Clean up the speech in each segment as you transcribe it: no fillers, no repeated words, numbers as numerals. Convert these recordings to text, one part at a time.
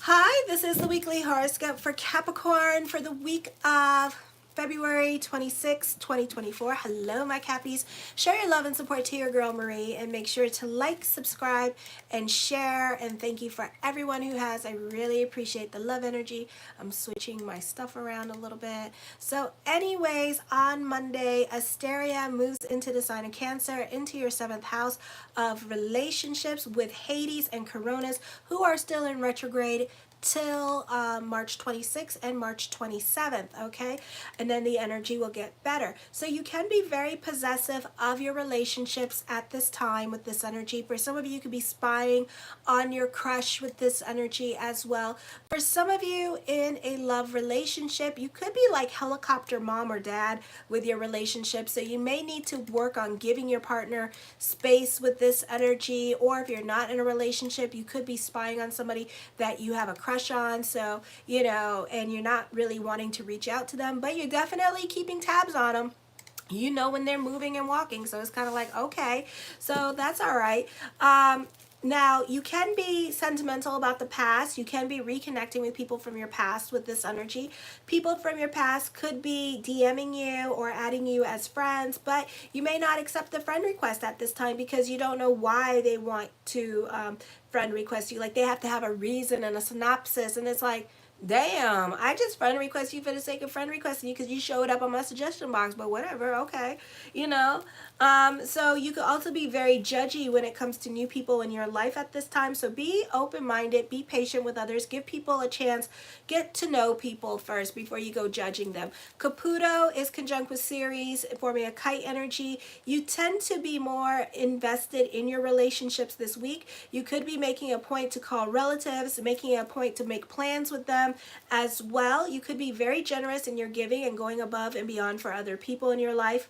Hi, this is the weekly horoscope for Capricorn for the week of February 26, 2024. Hello, my Cappies. Show your love and support to your girl Marie and make sure to like, subscribe, and share. And thank you for everyone who has. I really appreciate the love energy. I'm switching my stuff around a little bit. So anyways, on Monday, Asteria moves into the sign of Cancer, into your 7th house of relationships with Hades and Coronas, who are still in retrograde till March 26th and March 27th, okay? And then the energy will get better. So you can be very possessive of your relationships at this time with this energy. For some of you, you could be spying on your crush with this energy as well. For some of you in a love relationship, you could be like helicopter mom or dad with your relationship. So you may need to work on giving your partner space with this energy. Or if you're not in a relationship, you could be spying on somebody that you have a crush on, so and you're not really wanting to reach out to them, but you're definitely keeping tabs on them. You know when they're moving and walking, so it's kind of like, okay, so that's all right. Now, you can be sentimental about the past. You can be reconnecting with people from your past with this energy. People from your past could be DMing you or adding you as friends, but you may not accept the friend request at this time because you don't know why they want to friend request you. Like, they have to have a reason and a synopsis, and it's like, damn, I just friend request you for the sake of friend requesting you because you showed up on my suggestion box, but whatever, okay, so you could also be very judgy when it comes to new people in your life at this time. So be open-minded, be patient with others, give people a chance, get to know people first before you go judging them. Caputo is conjunct with Ceres, forming a kite energy. You tend to be more invested in your relationships this week. You could be making a point to call relatives, making a point to make plans with them as well. You could be very generous in your giving and going above and beyond for other people in your life.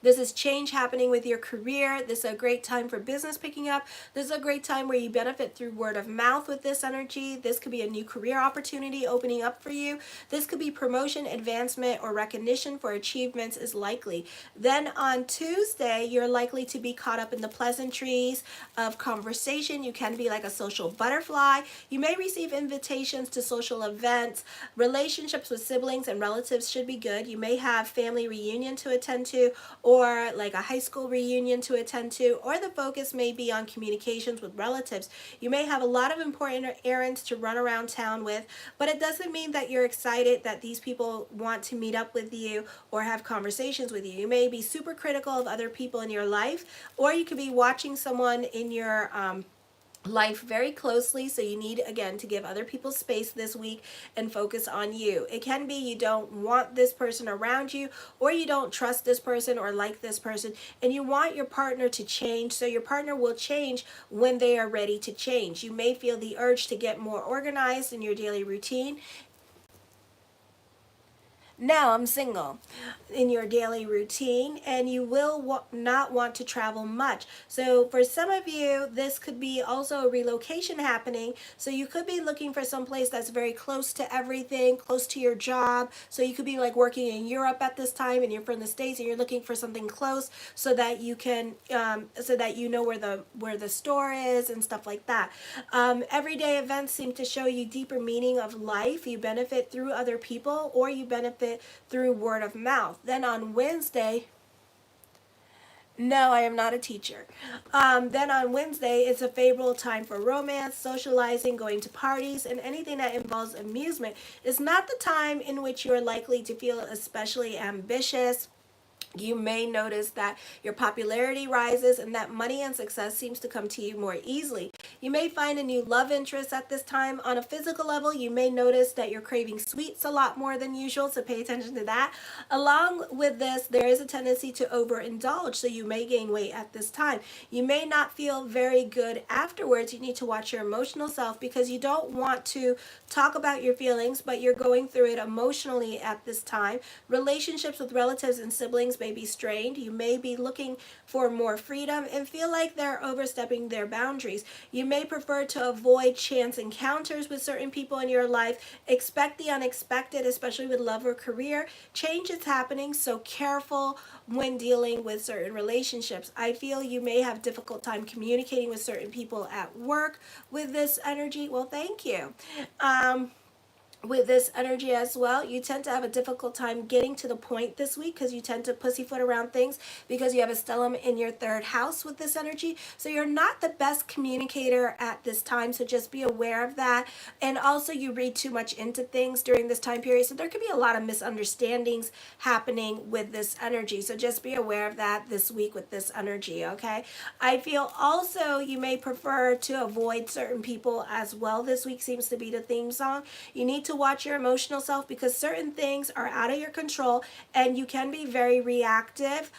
This is change happening with your career. This is a great time for business picking up. This is a great time where you benefit through word of mouth with this energy. This could be a new career opportunity opening up for you. This could be promotion, advancement, or recognition for achievements is likely. Then on Tuesday, you're likely to be caught up in the pleasantries of conversation. You can be like a social butterfly. You may receive invitations to social events. Relationships with siblings and relatives should be good. You may have family reunion to attend to, or like a high school reunion to attend to, or the focus may be on communications with relatives. You may have a lot of important errands to run around town with, but it doesn't mean that you're excited that these people want to meet up with you or have conversations with you. You may be super critical of other people in your life, or you could be watching someone in your life very closely, so you need again to give other people space this week and focus on you. It can be you don't want this person around you, or you don't trust this person or like this person, and you want your partner to change. So your partner will change when they are ready to change. You may feel the urge to get more organized in your daily routine. Now I'm single in your daily routine, and you will not want to travel much. So for some of you, this could be also a relocation happening. So you could be looking for some place that's very close to everything, close to your job. So you could be like working in Europe at this time, and you're from the States, and you're looking for something close so that you can, so that you know where the store is and stuff like that. Everyday events seem to show you deeper meaning of life. You benefit through other people, or you benefit through word of mouth. Then on Wednesday, no, I am not a teacher. Then on Wednesday, it's a favorable time for romance, socializing, going to parties, and anything that involves amusement. It's not the time in which you're likely to feel especially ambitious. You may notice that your popularity rises and that money and success seems to come to you more easily. You may find a new love interest at this time. On a physical level, you may notice that you're craving sweets a lot more than usual, so pay attention to that. Along with this, there is a tendency to overindulge, so you may gain weight at this time. You may not feel very good afterwards. You need to watch your emotional self because you don't want to talk about your feelings, but you're going through it emotionally at this time. Relationships with relatives and siblings feelings may be strained. You may be looking for more freedom and feel like they're overstepping their boundaries. You may prefer to avoid chance encounters with certain people in your life. Expect the unexpected, especially with love or career. Change is happening, so careful when dealing with certain relationships. I feel you may have difficult time communicating with certain people at work with this energy. Well, thank you. With this energy as well, you tend to have a difficult time getting to the point this week because you tend to pussyfoot around things because you have a stellium in your third house with this energy. So you're not the best communicator at this time, so just be aware of that. And also you read too much into things during this time period, so there could be a lot of misunderstandings happening with this energy. So just be aware of that this week with this energy, okay? I feel also you may prefer to avoid certain people as well. This week seems to be the theme song. You need to watch your emotional self because certain things are out of your control and you can be very reactive.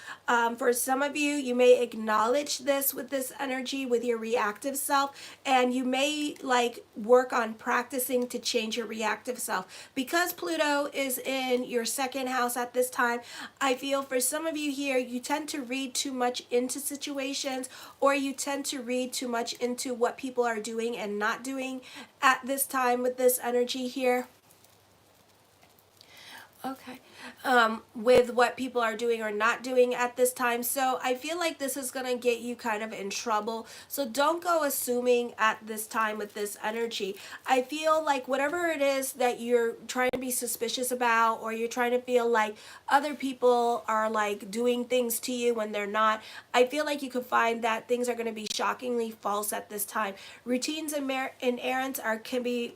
For some of you, you may acknowledge this with this energy with your reactive self, and you may like work on practicing to change your reactive self. Because Pluto is in your second house at this time, I feel for some of you here, you tend to read too much into situations, or you tend to read too much into what people are doing and not doing at this time with this energy here. Okay. With what people are doing or not doing at this time. So I feel like this is going to get you kind of in trouble. So don't go assuming at this time with this energy. I feel like whatever it is that you're trying to be suspicious about, or you're trying to feel like other people are like doing things to you when they're not, I feel like you could find that things are going to be shockingly false at this time. Routines and errands can be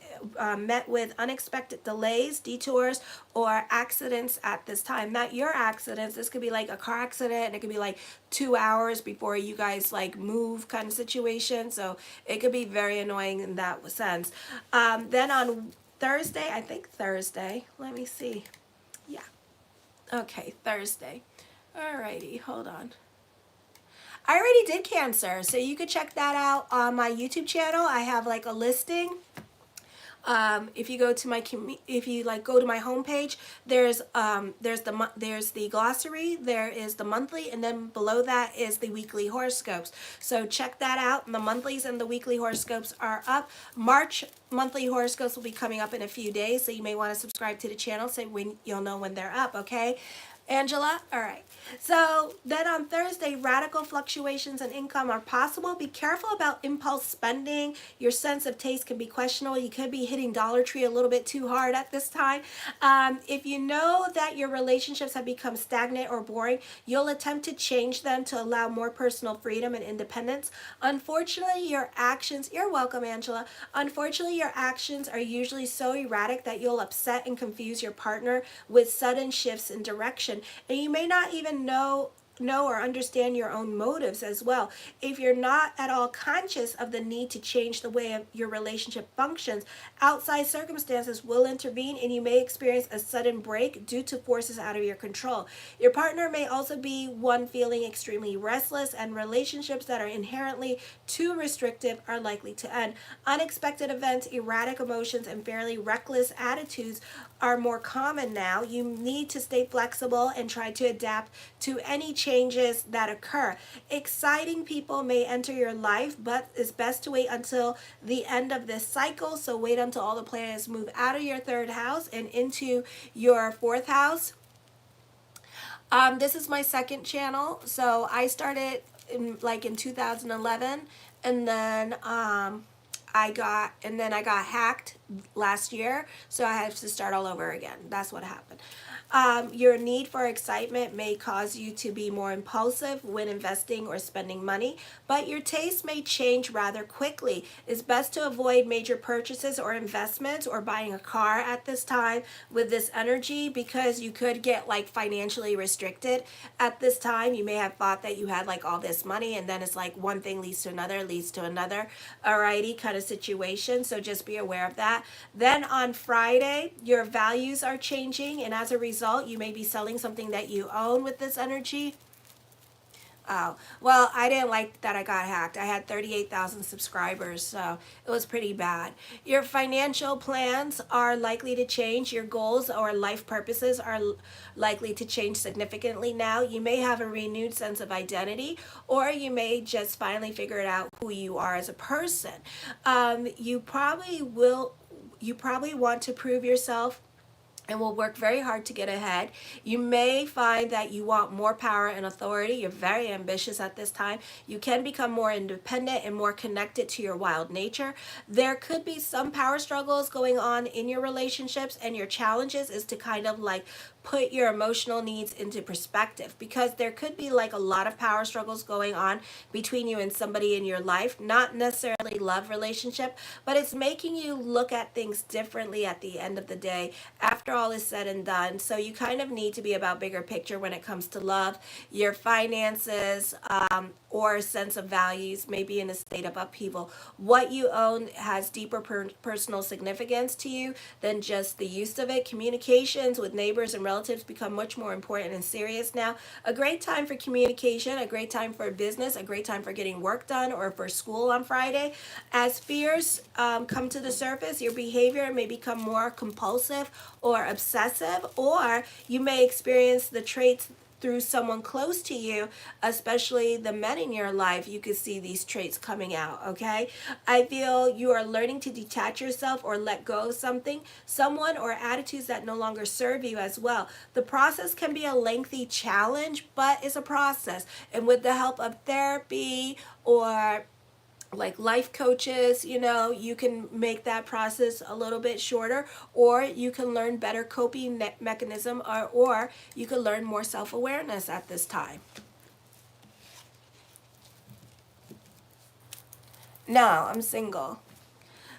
met with unexpected delays, detours, or accidents at this time. Not your accidents. This could be like a car accident, and it could be like 2 hours before you guys like move kind of situation. So it could be very annoying in that sense. Then on Thursday, I think Thursday, let me see. Yeah. Okay, Thursday. Alrighty, hold on. I already did Cancer, so you could check that out on my YouTube channel. I have like a listing. If you go to my go to my homepage, there's the glossary, there is the monthly, and then below that is the weekly horoscopes. So check that out. The monthlies and the weekly horoscopes are up. March monthly horoscopes will be coming up in a few days, so you may want to subscribe to the channel so when you'll know when they're up. Okay, Angela? All right. So then on Thursday, radical fluctuations in income are possible. Be careful about impulse spending. Your sense of taste can be questionable. You could be hitting Dollar Tree a little bit too hard at this time. If you know that your relationships have become stagnant or boring, you'll attempt to change them to allow more personal freedom and independence. Unfortunately, your actions, you're welcome, Angela. Unfortunately, your actions are usually so erratic that you'll upset and confuse your partner with sudden shifts in direction. And you may not even know or understand your own motives as well. If you're not at all conscious of the need to change the way of your relationship functions, outside circumstances will intervene and you may experience a sudden break due to forces out of your control. Your partner may also be one feeling extremely restless, and relationships that are inherently too restrictive are likely to end. Unexpected events, erratic emotions, and fairly reckless attitudes are more common now. You need to stay flexible and try to adapt to any changes that occur. Exciting people may enter your life, but it's best to wait until the end of this cycle. So wait until all the planets move out of your third house and into your fourth house. This is my second channel. So I started in 2011, and then I got hacked last year, so I had to start all over again. That's what happened. Your need for excitement may cause you to be more impulsive when investing or spending money, but your taste may change rather quickly. It's best to avoid major purchases or investments or buying a car at this time with this energy, because you could get financially restricted at this time. You may have thought that you had all this money, and then it's one thing leads to another, alrighty, kind of situation. So just be aware of that. Then on Friday, your values are changing, and as a result, you may be selling something that you own with this energy. Oh, well, I didn't like that I got hacked. I had 38,000 subscribers, so it was pretty bad. Your financial plans are likely to change. Your goals or life purposes are likely to change significantly now. You may have a renewed sense of identity, or you may just finally figure it out who you are as a person. You probably want to prove yourself and will work very hard to get ahead. You may find that you want more power and authority. You're very ambitious at this time. You can become more independent and more connected to your wild nature. There could be some power struggles going on in your relationships, and your challenges is to kind of like put your emotional needs into perspective, because there could be like a lot of power struggles going on between you and somebody in your life, not necessarily love relationship, but it's making you look at things differently at the end of the day after all is said and done. So you kind of need to be about bigger picture when it comes to love. Your finances or sense of values may be in a state of upheaval. What you own has deeper personal significance to you than just the use of it. Communications with neighbors and relatives become much more important and serious now. A great time for communication, a great time for business, a great time for getting work done or for school on Friday. As fears come to the surface, your behavior may become more compulsive or obsessive, or you may experience the traits through someone close to you, especially the men in your life. You could see these traits coming out, okay? I feel you are learning to detach yourself or let go of something, someone, or attitudes that no longer serve you as well. The process can be a lengthy challenge, but it's a process. And with the help of therapy or like life coaches, you can make that process a little bit shorter, or you can learn better coping mechanism, or you can learn more self-awareness at this time. No, I'm single.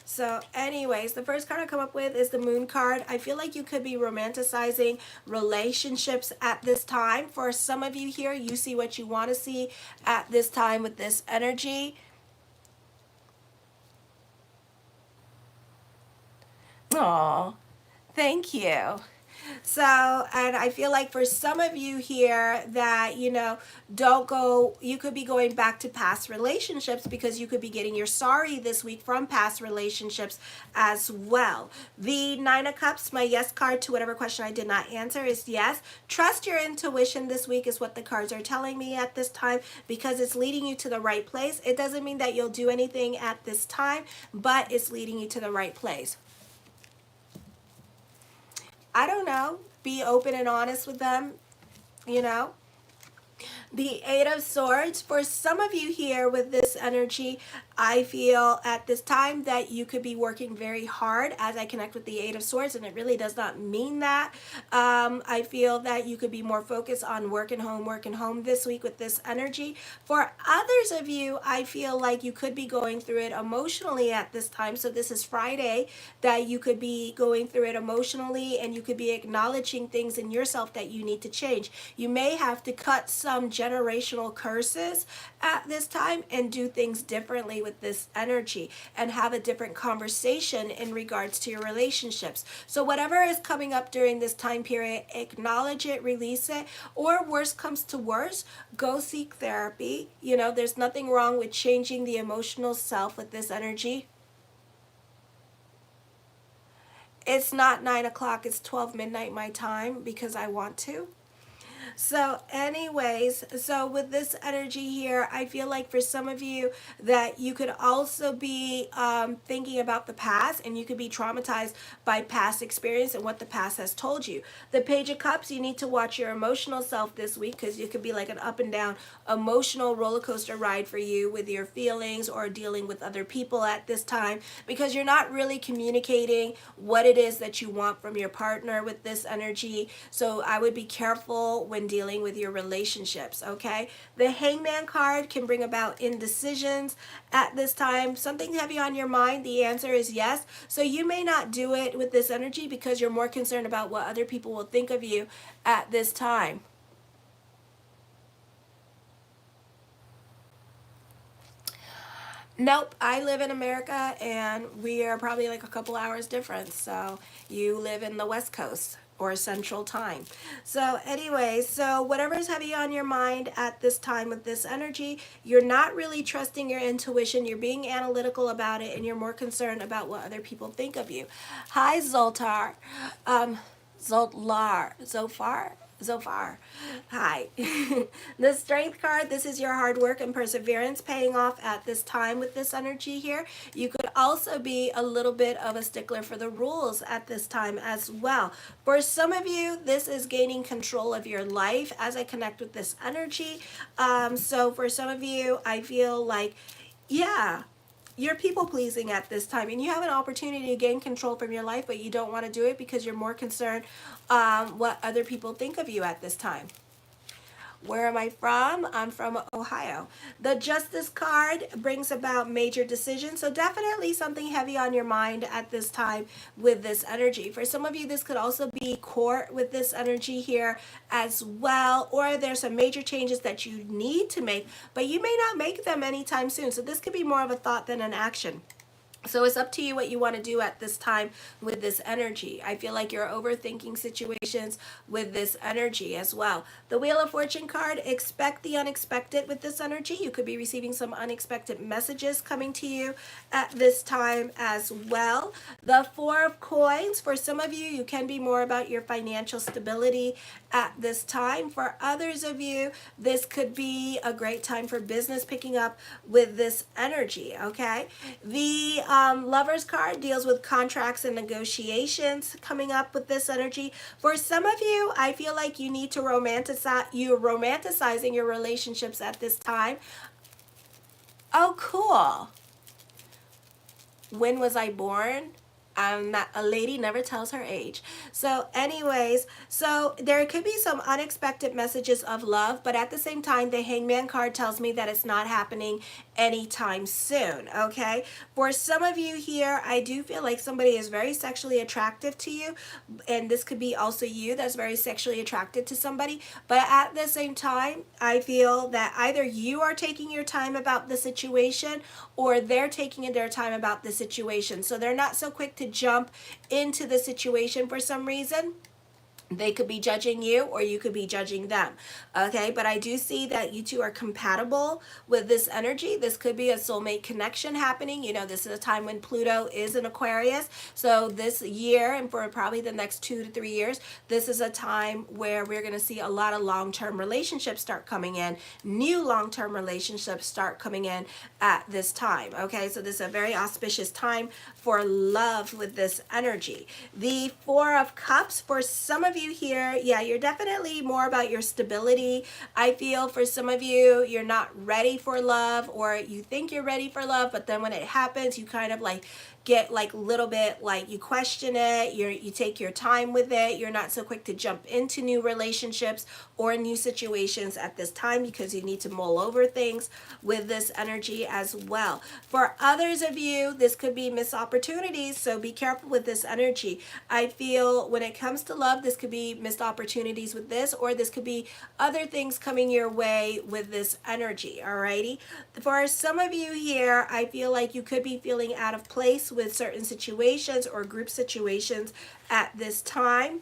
So anyways, the first card I come up with is the Moon card. I feel like you could be romanticizing relationships at this time. For some of you here, you see what you want to see at this time with this energy. Aw, thank you. So, and I feel like for some of you here that, don't go, you could be going back to past relationships, because you could be getting your sorry this week from past relationships as well. The Nine of Cups, my yes card to whatever question I did not answer, is yes. Trust your intuition this week is what the cards are telling me at this time, because it's leading you to the right place. It doesn't mean that you'll do anything at this time, but it's leading you to the right place. I don't know. Be open and honest with them, you know. The Eight of Swords, for some of you here with this energy, I feel at this time that you could be working very hard as I connect with the Eight of Swords, and it really does not mean that. I feel that you could be more focused on work and home this week with this energy. For others of you, I feel like you could be going through it emotionally at this time. So this is Friday, that you could be going through it emotionally, and you could be acknowledging things in yourself that you need to change. You may have to cut some generational curses at this time and do things differently with this energy and have a different conversation in regards to your relationships. So whatever is coming up during this time period, acknowledge it, release it, or worst comes to worst, go seek therapy. There's nothing wrong with changing the emotional self with this energy. It's not 9 o'clock, it's 12 midnight my time, because I want to. So anyways, so with this energy here, I feel like for some of you that you could also be thinking about the past, and you could be traumatized by past experience and what the past has told you. The Page of Cups, you need to watch your emotional self this week, because it could be like an up and down emotional roller coaster ride for you with your feelings or dealing with other people at this time, because you're not really communicating what it is that you want from your partner with this energy. So I would be careful when dealing with your relationships, okay? The Hangman card can bring about indecisions at this time. Something heavy on your mind? The answer is yes. So you may not do it with this energy because you're more concerned about what other people will think of you at this time. Nope, I live in America, and we are probably like a couple hours difference. So you live in the West Coast. or Central Time. So anyway, so whatever is heavy on your mind at this time with this energy, you're not really trusting your intuition. You're being analytical about it, and you're more concerned about what other people think of you. Hi, Zoltar. Zofar. Hi. The Strength card, this is your hard work and perseverance paying off at this time with this energy here. You could also be a little bit of a stickler for the rules at this time as well. For some of you, this is gaining control of your life as I connect with this energy. So for some of you, I feel like, yeah, you're people pleasing at this time, and you have an opportunity to gain control from your life, but you don't want to do it because you're more concerned what other people think of you at this time. Where am I from? I'm from Ohio. The Justice card brings about major decisions. So definitely something heavy on your mind at this time with this energy. For some of you, this could also be court with this energy here as well. Or there's some major changes that you need to make, but you may not make them anytime soon. So this could be more of a thought than an action. So it's up to you what you want to do at this time with this energy. I feel like you're overthinking situations with this energy as well. The Wheel of Fortune card, expect the unexpected with this energy. You could be receiving some unexpected messages coming to you at this time as well. The Four of Coins, for some of you, you can be more about your financial stability at this time. For others of you, this could be a great time for business picking up with this energy, okay? The Lover's card deals with contracts and negotiations coming up with this energy. For some of you, I feel like you need to you're romanticizing your relationships at this time. Oh, cool. When was I born? A lady never tells her age. So anyways, so there could be some unexpected messages of love, but at the same time, the Hangman card tells me that it's not happening anytime soon, okay? For some of you here, I do feel like somebody is very sexually attractive to you, and this could be also you that's very sexually attracted to somebody, but at the same time, I feel that either you are taking your time about the situation or they're taking their time about the situation. So they're not so quick to jump into the situation for some reason. They could be judging you or you could be judging them, okay? But I do see that you two are compatible with this energy. This could be a soulmate connection happening. You know, this is a time when Pluto is in Aquarius. So this year and for probably the next 2 to 3 years, this is a time where we're going to see a lot of long-term relationships start coming in. New long-term relationships start coming in at this time, okay? So this is a very auspicious time for love with this energy. The Four of Cups, for some of you here, yeah, you're definitely more about your stability. I feel for some of you, you're not ready for love, or you think you're ready for love, but then when it happens, you kind of like get like a little bit like you question it, you take your time with it, you're not so quick to jump into new relationships or new situations at this time because you need to mull over things with this energy as well. For others of you, this could be missed opportunities, so be careful with this energy. I feel when it comes to love, this could be missed opportunities with this, or this could be other things coming your way with this energy, alrighty? For some of you here, I feel like you could be feeling out of place with certain situations or group situations at this time.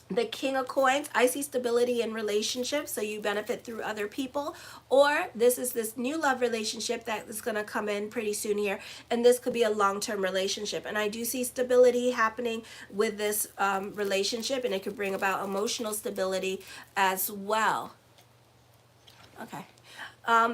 The King of Coins, I see stability in relationships, so you benefit through other people, or this is this new love relationship that is going to come in pretty soon here, and this could be a long-term relationship. And I do see stability happening with this relationship, and it could bring about emotional stability as well. Okay.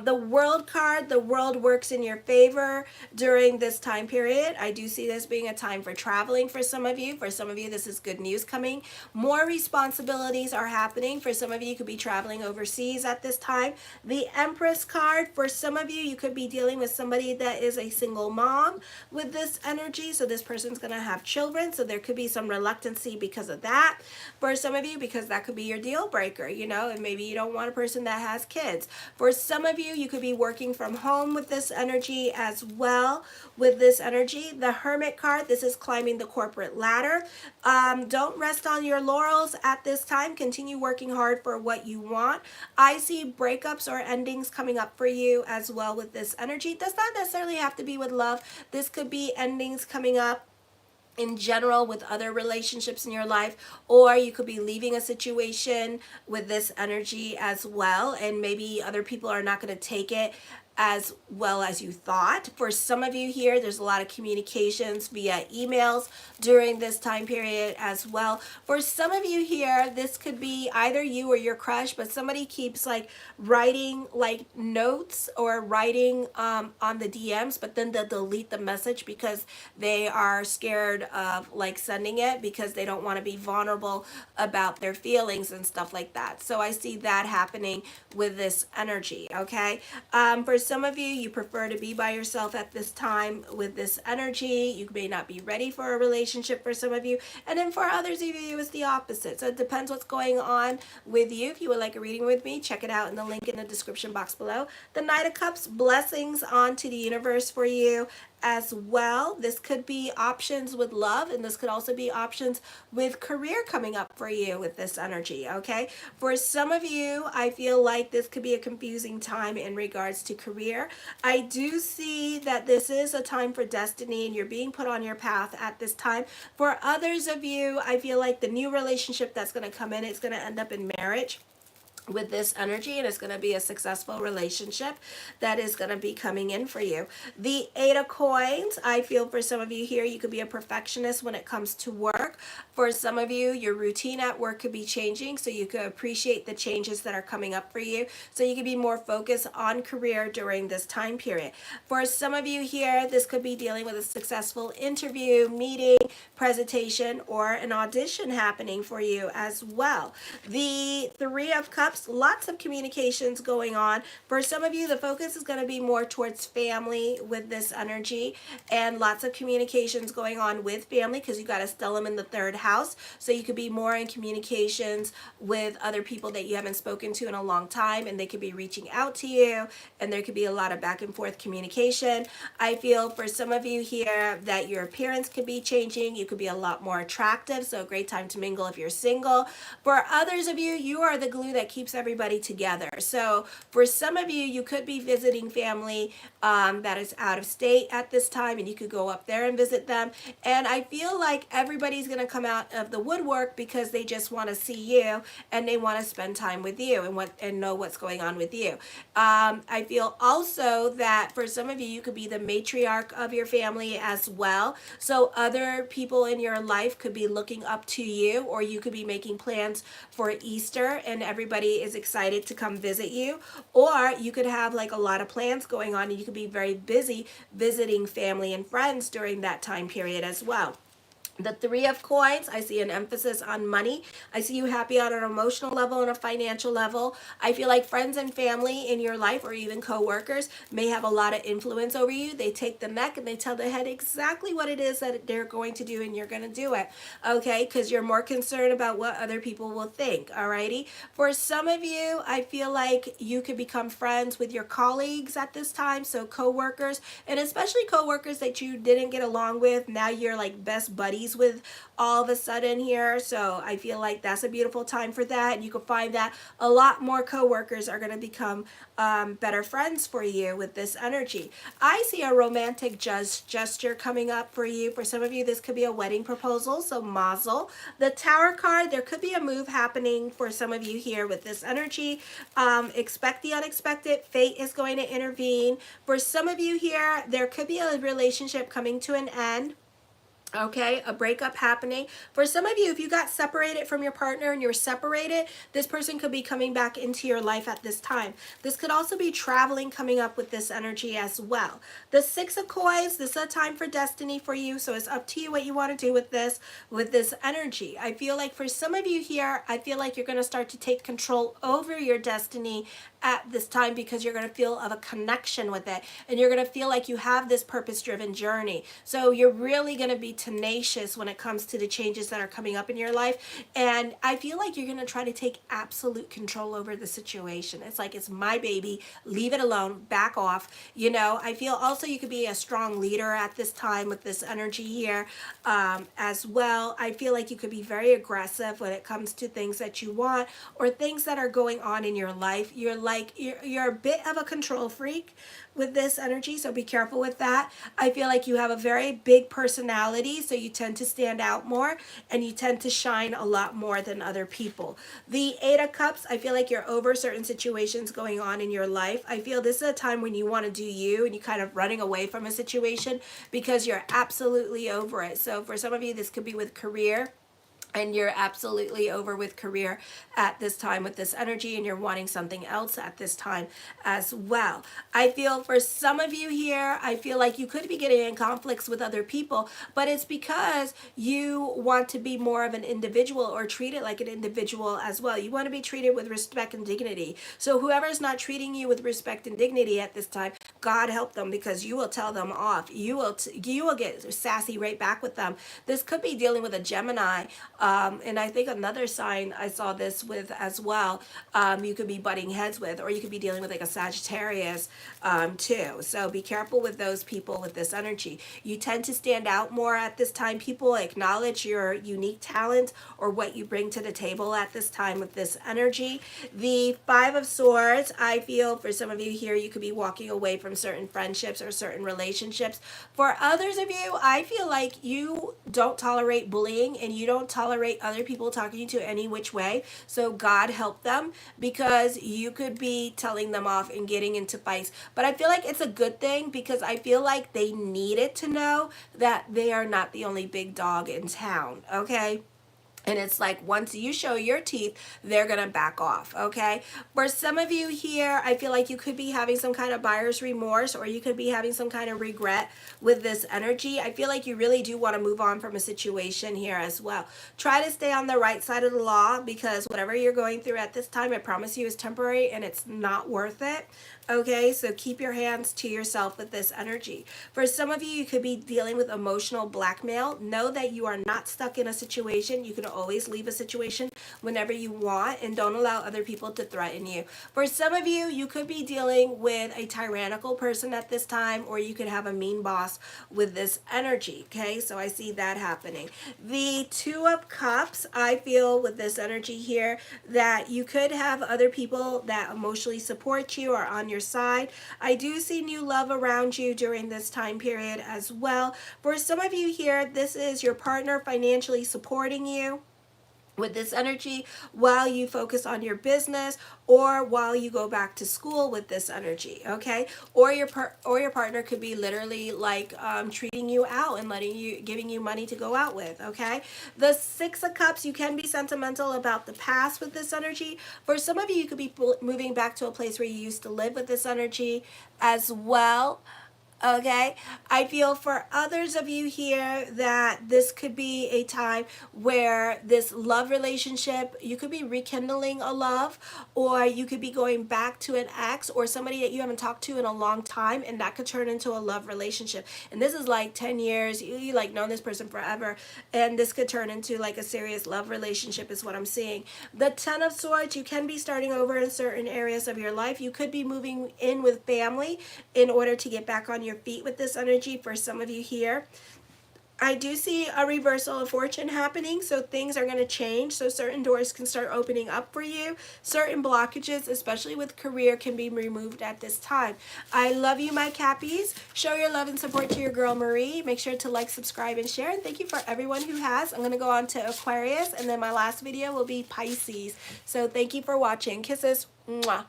The World card, the world works in your favor during this time period. I do see this being a time for traveling for some of you. For some of you, this is good news coming. More responsibilities are happening. For some of you, you could be traveling overseas at this time. The Empress card, for some of you, you could be dealing with somebody that is a single mom with this energy. So this person's going to have children. So there could be some reluctancy because of that. For some of you, because that could be your deal breaker, you know, and maybe you don't want a person that has kids. For some of you, you could be working from home with this energy as well. With this energy, the Hermit card, this is climbing the corporate ladder. Don't rest on your laurels at this time. Continue working hard for what you want. I see breakups or endings coming up for you as well with this energy. Does not necessarily have to be with love. This could be endings coming up in general with other relationships in your life, or you could be leaving a situation with this energy as well, and maybe other people are not going to take it as well as you thought. For some of you here, there's a lot of communications via emails during this time period as well. For some of you here, this could be either you or your crush, but somebody keeps like writing like notes or writing on the DMs, but then they'll delete the message because they are scared of like sending it, because they don't want to be vulnerable about their feelings and stuff like that. So I see that happening with this energy. Okay, for some of you, you prefer to be by yourself at this time with this energy. You may not be ready for a relationship for some of you, and then for others of you, it's the opposite. So it depends what's going on with you. If you would like a reading with me, check it out in the link in the description box below. The Knight of Cups, blessings onto the universe for you as well. This could be options with love, and this could also be options with career coming up for you with this energy. Okay, for some of you, I feel like this could be a confusing time in regards to career. I do see that this is a time for destiny, and you're being put on your path at this time. For others of you, I feel like the new relationship that's going to come in, it's going to end up in marriage with this energy, and it's going to be a successful relationship that is going to be coming in for you. The Eight of Coins, I feel for some of you here, you could be a perfectionist when it comes to work. For some of you, your routine at work could be changing, so you could appreciate the changes that are coming up for you, so you could be more focused on career during this time period. For some of you here, this could be dealing with a successful interview, meeting, presentation, or an audition happening for you as well. The Three of Cups, lots of communications going on. For some of you, the focus is going to be more towards family with this energy, and lots of communications going on with family, because you got a stellium in the third house. So you could be more in communications with other people that you haven't spoken to in a long time, and they could be reaching out to you, and there could be a lot of back and forth communication. I feel for some of you here that your appearance could be changing. You could be a lot more attractive, so a great time to mingle if you're single. For others of you, you are the glue that keeps everybody together. So for some of you, you could be visiting family that is out of state at this time, and you could go up there and visit them. And I feel like everybody's going to come out of the woodwork because they just want to see you, and they want to spend time with you and know what's going on with you. I feel also that for some of you, you could be the matriarch of your family as well. So other people in your life could be looking up to you, or you could be making plans for Easter and everybody is excited to come visit you. Or you could have like a lot of plans going on, and you could be very busy visiting family and friends during that time period as well. The Three of Coins, I see an emphasis on money. I see you happy on an emotional level and a financial level. I feel like friends and family in your life, or even co-workers, may have a lot of influence over you. They take the neck and they tell the head exactly what it is that they're going to do, and you're going to do it. Okay, because you're more concerned about what other people will think. Alrighty. For some of you, I feel like you could become friends with your colleagues at this time. So co-workers, and especially co-workers that you didn't get along with, now you're like best buddies with all of a sudden here. So I feel like that's a beautiful time for that. And you can find that a lot more co-workers are going to become better friends for you with this energy. I see a romantic gesture coming up for you. For some of you, this could be a wedding proposal, so mazel. The Tower card, there could be a move happening for some of you here with this energy. Expect the unexpected. Fate is going to intervene. For some of you here, there could be a relationship coming to an end. Okay, a breakup happening. For some of you, if you got separated from your partner and you're separated, this person could be coming back into your life at this time. This could also be traveling coming up with this energy as well. The Six of Coins, this is a time for destiny for you, so it's up to you what you want to do with this energy. I feel like for some of you here, I feel like you're going to start to take control over your destiny at this time, because you're going to feel of a connection with it, and you're going to feel like you have this purpose-driven journey. So you're really going to be tenacious when it comes to the changes that are coming up in your life, and I feel like you're going to try to take absolute control over the situation. It's like, it's my baby, leave it alone, back off. You know, I feel also you could be a strong leader at this time with this energy here as well. I feel like you could be very aggressive when it comes to things that you want, or things that are going on in your life. Your life like you're a bit of a control freak with this energy, so be careful with that. I feel like you have a very big personality, so you tend to stand out more and you tend to shine a lot more than other people. The Eight of Cups, I feel like you're over certain situations going on in your life. I feel this is a time when you want to do you and you kind of running away from a situation because you're absolutely over it. So for some of you, this could be with career, and you're absolutely over with career at this time with this energy, and you're wanting something else at this time as well. I feel for some of you here, I feel like you could be getting in conflicts with other people, but it's because you want to be more of an individual or treat it like an individual as well. You want to be treated with respect and dignity. So whoever's not treating you with respect and dignity at this time, God help them, because you will tell them off. You will get sassy right back with them. This could be dealing with a Gemini. And I think another sign I saw this with as well, you could be butting heads with, or you could be dealing with like a Sagittarius too. So be careful with those people with this energy. You tend to stand out more at this time. People acknowledge your unique talent or what you bring to the table at this time with this energy. The Five of Swords, I feel for some of you here, you could be walking away from certain friendships or certain relationships. For others of you, I feel like you don't tolerate bullying and you don't tolerate other people talking to you any which way. So God help them, because you could be telling them off and getting into fights. But I feel like it's a good thing, because I feel like they needed to know that they are not the only big dog in town, okay? And it's like once you show your teeth, they're going to back off, okay? For some of you here, I feel like you could be having some kind of buyer's remorse, or you could be having some kind of regret with this energy. I feel like you really do want to move on from a situation here as well. Try to stay on the right side of the law, because whatever you're going through at this time, I promise you, is temporary and it's not worth it. Okay, so keep your hands to yourself with this energy. For some of you, you could be dealing with emotional blackmail. Know that you are not stuck in a situation. You can always leave a situation whenever you want, and don't allow other people to threaten you. For some of you, you could be dealing with a tyrannical person at this time, or you could have a mean boss with this energy. Okay, so I see that happening. The Two of Cups, I feel with this energy here that you could have other people that emotionally support you or on your side. I do see new love around you during this time period as well. For some of you here, this is your partner financially supporting you with this energy while you focus on your business, or while you go back to school with this energy, okay? Or your partner could be literally like treating you out and giving you money to go out with, okay? The Six of Cups, you can be sentimental about the past with this energy. For some of you, you could be moving back to a place where you used to live with this energy as well. Okay, I feel for others of you here that this could be a time where this love relationship, you could be rekindling a love, or you could be going back to an ex or somebody that you haven't talked to in a long time, and that could turn into a love relationship. And this is like 10 years, you like known this person forever, and this could turn into like a serious love relationship is what I'm seeing. The Ten of Swords, you can be starting over in certain areas of your life. You could be moving in with family in order to get back on your feet with this energy for some of you here. I do see a reversal of fortune happening, so things are going to change. So certain doors can start opening up for you. Certain blockages, especially with career, can be removed at this time. I love you, my Cappies. Show your love and support to your girl Marie. Make sure to like, subscribe, and share. And thank you for everyone who has. I'm going to go on to Aquarius, and then my last video will be Pisces. So thank you for watching. Kisses. Mwah.